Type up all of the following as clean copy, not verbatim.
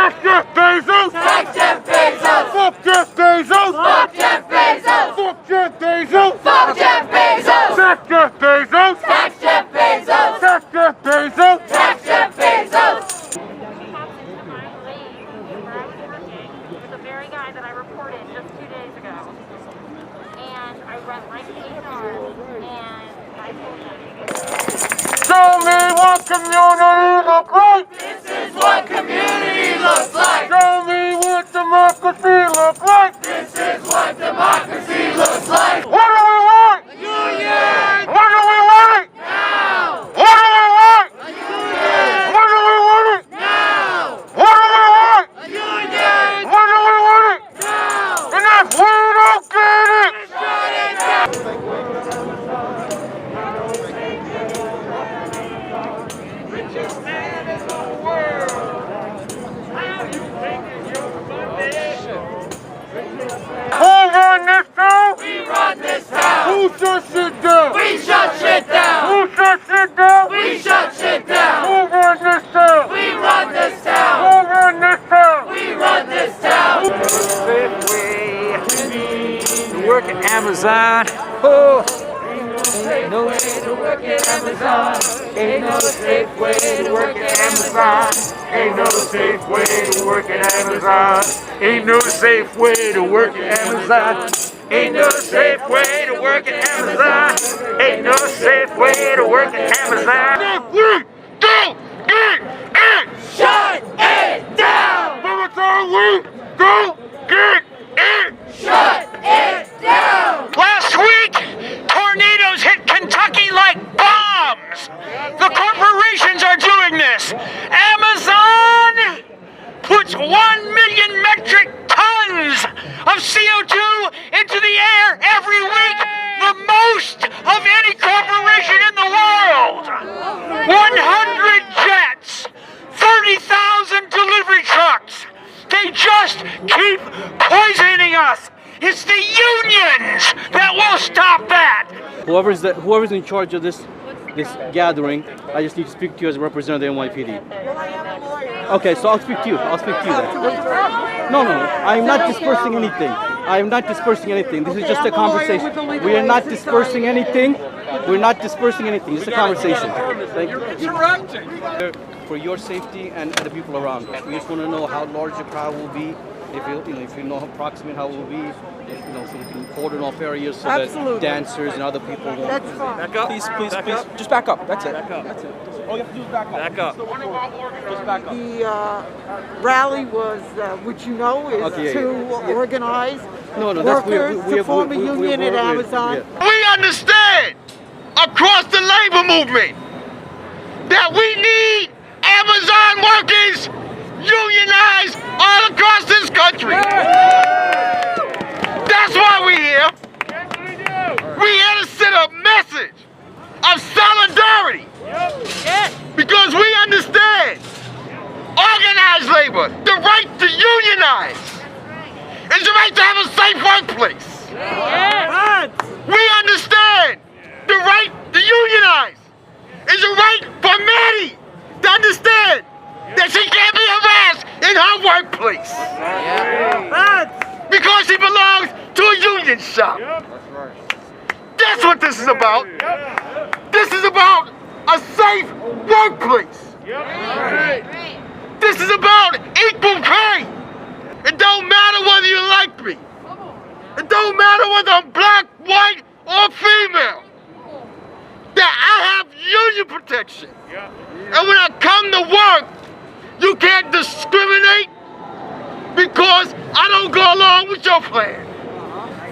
Fuck Jeff Bezos! Fuck Jeff Bezos! Fuck Jeff Bezos! Fuck Jeff Bezos! Fuck Jeff Bezos! Fuck Jeff Bezos! Tax Jeff Bezos! Tax Jeff Bezos! Tax Jeff Bezos! Tax Jeff Bezos! With the very guy that I reported just 2 days ago. And I went right to HR and I told them. Show me what community looks like! This is what community looks like! Show me what democracy looks like! This is what democracy looks like! What do we want? A union! What do we want it? Now! What do we want? A union! What do we want it? Now! What do we want? A union! What do we want it? Now! And if we don't get it, Shut it down! who run this town? We run this town! Who shut shit down? We shut shit down! Who shut shit down? We shut shit down! Who run this town? We run this town! Who run this town? We run this town! Safe way to work at Amazon. Oh, ain't no way to work at Amazon. Ain't no safe way to work at Amazon. Ain't no safe way to work at Amazon. Ain't no safe way to work at Amazon. Ain't no safe way to work at Amazon. Ain't no safe way to work at Amazon. If we don't get it, Shut it down! by the time we don't get it, Shut it down! Last week, tornadoes hit Kentucky like bombs. The corporations are doing this. Amazon puts 1 million metric tons of CO2 into the air every week, the most of any corporation in the world. 100 jets, 30,000 delivery trucks. They just keep poisoning us. It's the unions that will stop that. Whoever's in charge of this gathering, I just need to speak to you as a representative of the NYPD. Okay, so I'll speak to you. Then. No, I'm not dispersing anything. I am not dispersing anything. This is just a conversation. We are not dispersing anything. We're not dispersing anything. It's a conversation. Thank you. For your safety and the people around. We just want to know how large the crowd will be. If you know approximately how it will be, so we can cordon off areas so that dancers and other people won't. That's fine. Back up. Please, just back up. That's it. That's it. All you have to do is back up. Back up. Just back up. The rally was, which you know, is to organize workers to form a union at Amazon. we understand across the labor movement that we need Amazon workers unionized all across this country. That's why we're here. We're here to send a message of solidarity. Because we understand organized labor, the right to unionize, is the right to have a safe workplace. We understand the right to unionize is a right for Maddie to understand that she can't be harassed in her workplace. Because she belongs to a union shop. That's what this is about. This is about a safe workplace. This is about equal pay. It don't matter whether you like me. It don't matter whether I'm black, white, or female. That I have union protection. And when I come to work, you can't discriminate because I don't go along with your plan.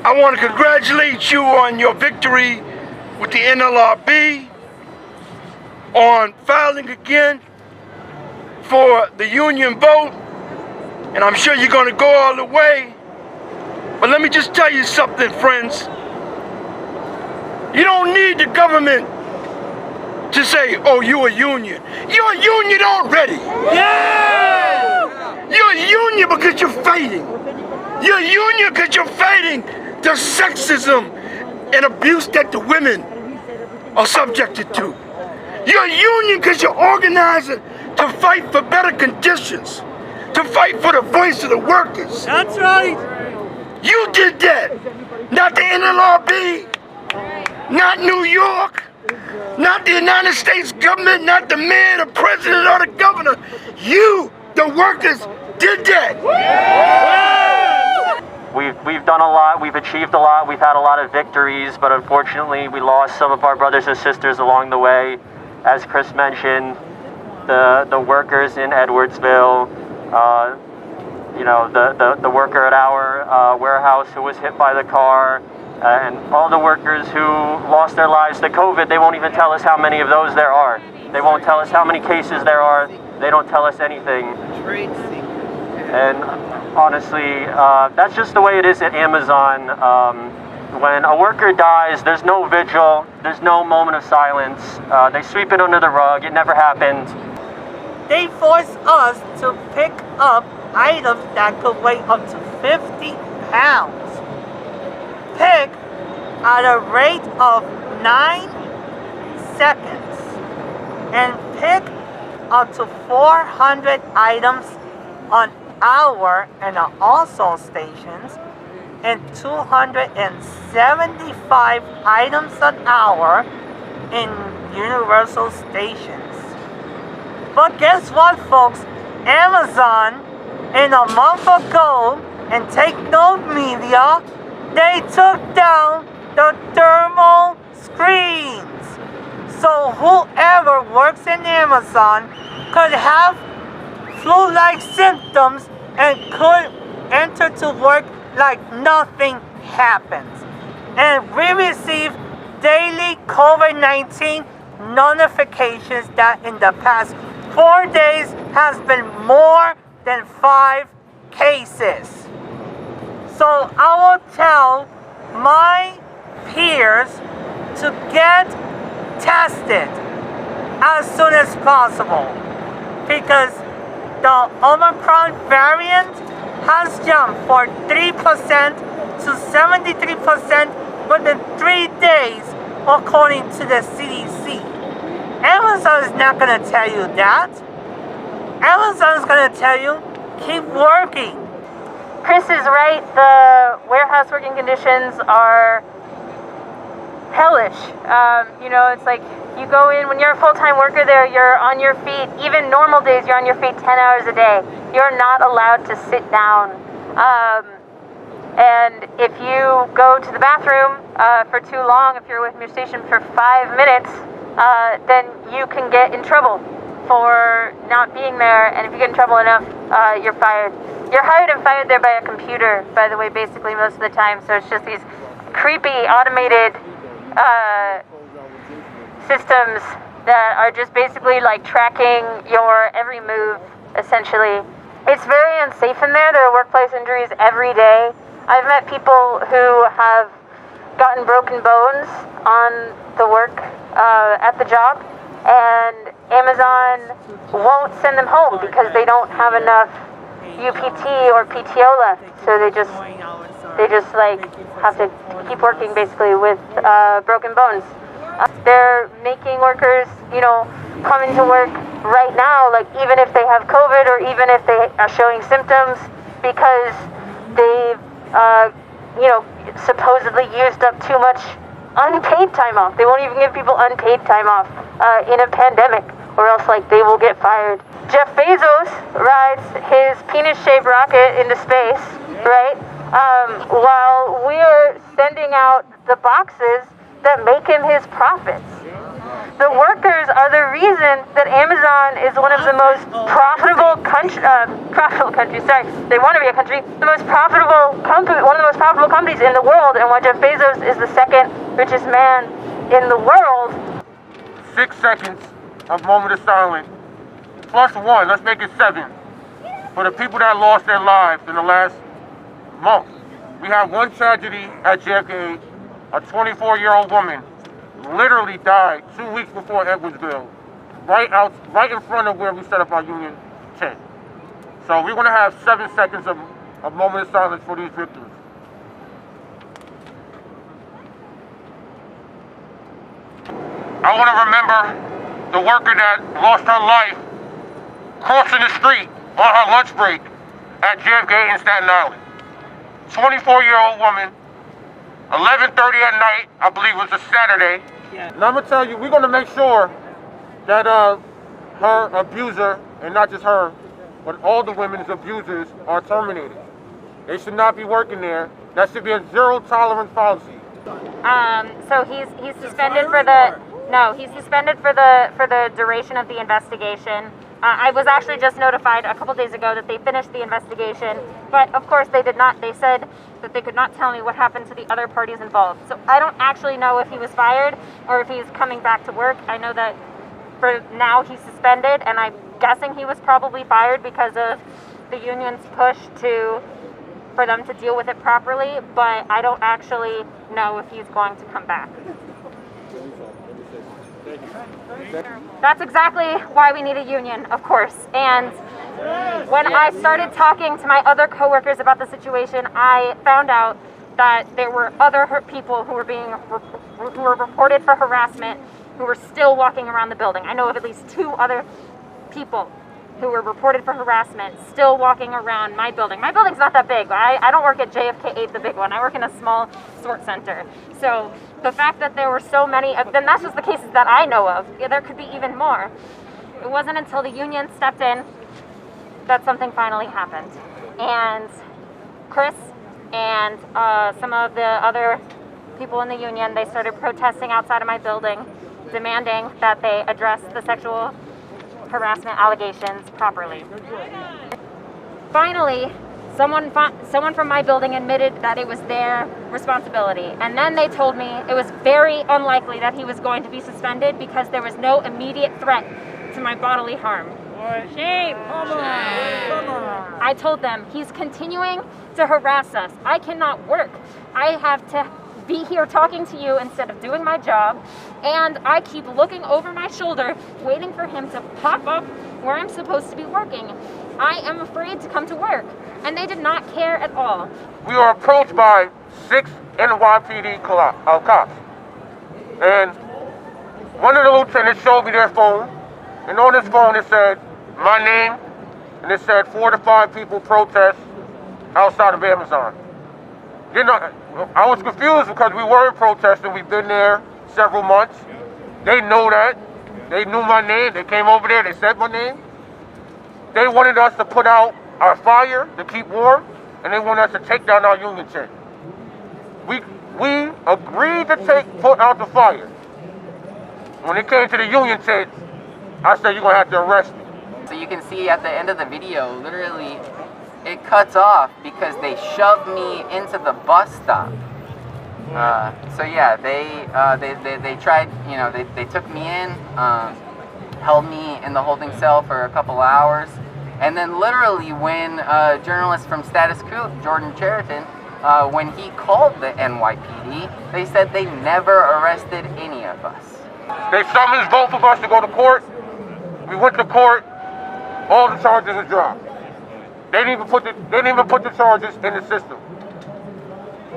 I want to congratulate you on your victory with the NLRB, on filing again for the union vote, and I'm sure you're going to go all the way. But let me just tell you something, friends. You don't need the government to say, oh, you're a union. You're a union already. Yeah! You're a union because you're fighting. You're a union because you're fighting the sexism and abuse that the women are subjected to. You're a union because you're organizing to fight for better conditions, to fight for the voice of the workers. That's right. You did that. Not the NLRB, not New York, not the United States government, not the mayor, the president, or the governor. You, the workers, did that. We've done a lot, we've achieved a lot, we've had a lot of victories, but unfortunately we lost some of our brothers and sisters along the way. As Chris mentioned, the workers in Edwardsville, you know, the worker at our warehouse who was hit by the car, and all the workers who lost their lives to COVID. They won't even tell us how many of those there are. They won't tell us how many cases there are. They don't tell us anything. And honestly, that's just the way it is at Amazon. When a worker dies, there's no vigil, there's no moment of silence. They sweep it under the rug. It never happened. They force us to pick up items that could weigh up to 50 pounds. Pick at a rate of 9 seconds. And pick up to 400 items an hour and also stations, and 275 items an hour in universal stations. But guess what, folks? Amazon, in a month ago, and take note, media, they took down the thermal screens. So whoever works in Amazon could have flu-like symptoms and could enter to work like nothing happens. And we receive daily COVID-19 notifications that in the past 4 days has been more than 5 cases. So I will tell my peers to get tested as soon as possible, because the Omicron variant has jumped from 3% to 73% within 3 days, according to the CDC. Amazon is not going to tell you that. Amazon is going to tell you, keep working. Chris is right. The warehouse working conditions are hellish. You know, it's like you go in, when you're a full-time worker there, you're on your feet. Even normal days, you're on your feet 10 hours a day. You're not allowed to sit down. And if you go to the bathroom for too long, if you're away from your station for 5 minutes, then you can get in trouble for not being there. And if you get in trouble enough, you're fired. You're hired and fired there by a computer, by the way, basically most of the time. So it's just these creepy automated systems that are just basically like tracking your every move, essentially. It's very unsafe in there. There are workplace injuries every day. I've met people who have gotten broken bones on the work at the job, and Amazon won't send them home because they don't have enough UPT or PTO left. So they just like have to keep working basically with broken bones. They're making workers, you know, come into work right now, like even if they have COVID or even if they are showing symptoms, because they've, you know, supposedly used up too much unpaid time off. They won't even give people unpaid time off in a pandemic, or else like they will get fired. Jeff Bezos rides his penis-shaped rocket into space, right? While we're sending out the boxes that make him his profits. The workers are the reason that Amazon is one of the most profitable countries. Sorry, they want to be a country. The most profitable company, one of the most profitable companies in the world, and why Jeff Bezos is the second richest man in the world. 6 seconds of moment of silence. +1, let's make it 7. For the people that lost their lives in the last month. We have one tragedy at JFK. A 24-year-old woman literally died 2 weeks before Edwardsville, right in front of where we set up our union tent. So we're going to have 7 seconds of moment of silence for these victims. I want to remember the worker that lost her life crossing the street on her lunch break at JFK in Staten Island. 24-year-old woman, 11:30 at night, I believe it was a Saturday. Yeah. And I'm gonna tell you, we're gonna make sure that her abuser, and not just her, but all the women's abusers are terminated. They should not be working there. That should be a zero tolerance policy. So he's suspended for the he's suspended for the duration of the investigation. I was actually just notified a couple days ago that they finished the investigation, but of course they did not. They said that they could not tell me what happened to the other parties involved. So I don't actually know if he was fired or if he's coming back to work. I know that for now he's suspended, and I'm guessing he was probably fired because of the union's push for them to deal with it properly, but I don't actually know if he's going to come back. That's exactly why we need a union, of course. And when I started talking to my other coworkers about the situation, I found out that there were other people who were reported for harassment who were still walking around the building. I know of at least 2 other people who were reported for harassment still walking around my building. My building's not that big. I don't work at JFK 8, the big one. I work in a small sort center. So the fact that there were so many, then that's just the cases that I know of. Yeah, there could be even more. It wasn't until the union stepped in that something finally happened. And Chris and some of the other people in the union, they started protesting outside of my building, demanding that they address the sexual harassment allegations properly. Finally, someone from my building admitted that it was their responsibility, and then they told me it was very unlikely that he was going to be suspended because there was no immediate threat to my bodily harm. Shame! Come on! I told them, he's continuing to harass us. I cannot work. I have to be here talking to you instead of doing my job, and I keep looking over my shoulder waiting for him to pop up where I'm supposed to be working. I am afraid to come to work, and they did not care at all. We were approached by 6 NYPD cops, and one of the lieutenants showed me their phone, and on his phone it said my name, and it said 4 to 5 people protest outside of Amazon. You know, I was confused because we weren't protesting. We've been there several months. They know that. They knew my name. They came over there. They said my name. They wanted us to put out our fire to keep warm, and they wanted us to take down our union tent. We agreed to put out the fire. When it came to the union tent, I said, you're going to have to arrest me. So you can see at the end of the video, literally, it cuts off because they shoved me into the bus stop. So yeah, they tried, you know, they took me in, held me in the holding cell for a couple hours, and then literally when a journalist from Status Quo, Jordan Cheriton, when he called the NYPD, they said they never arrested any of us. They summoned both of us to go to court. We went to court. All the charges are dropped. They didn't even put the charges in the system.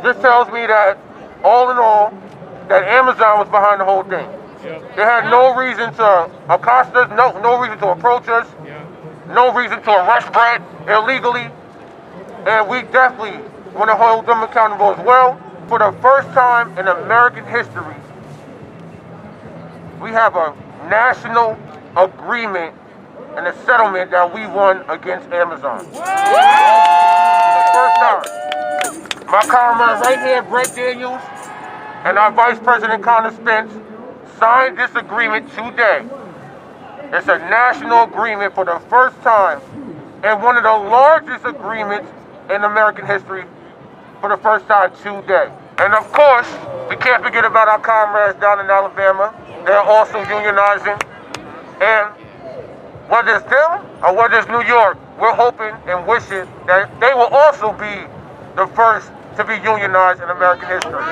This tells me that, all in all, that Amazon was behind the whole thing. They had no reason to accost us, no reason to approach us, no reason to arrest Brett illegally, and we definitely want to hold them accountable as well. For the first time in American history, we have a national agreement and a settlement that we won against Amazon. For the first time. My comrade right here, Brett Daniels, and our Vice President Connor Spence signed this agreement today. It's a national agreement for the first time, and one of the largest agreements in American history for the first time today. And of course, we can't forget about our comrades down in Alabama. They're also unionizing. And whether it's them or whether it's New York, we're hoping and wishing that they will also be the first to be unionized in American history.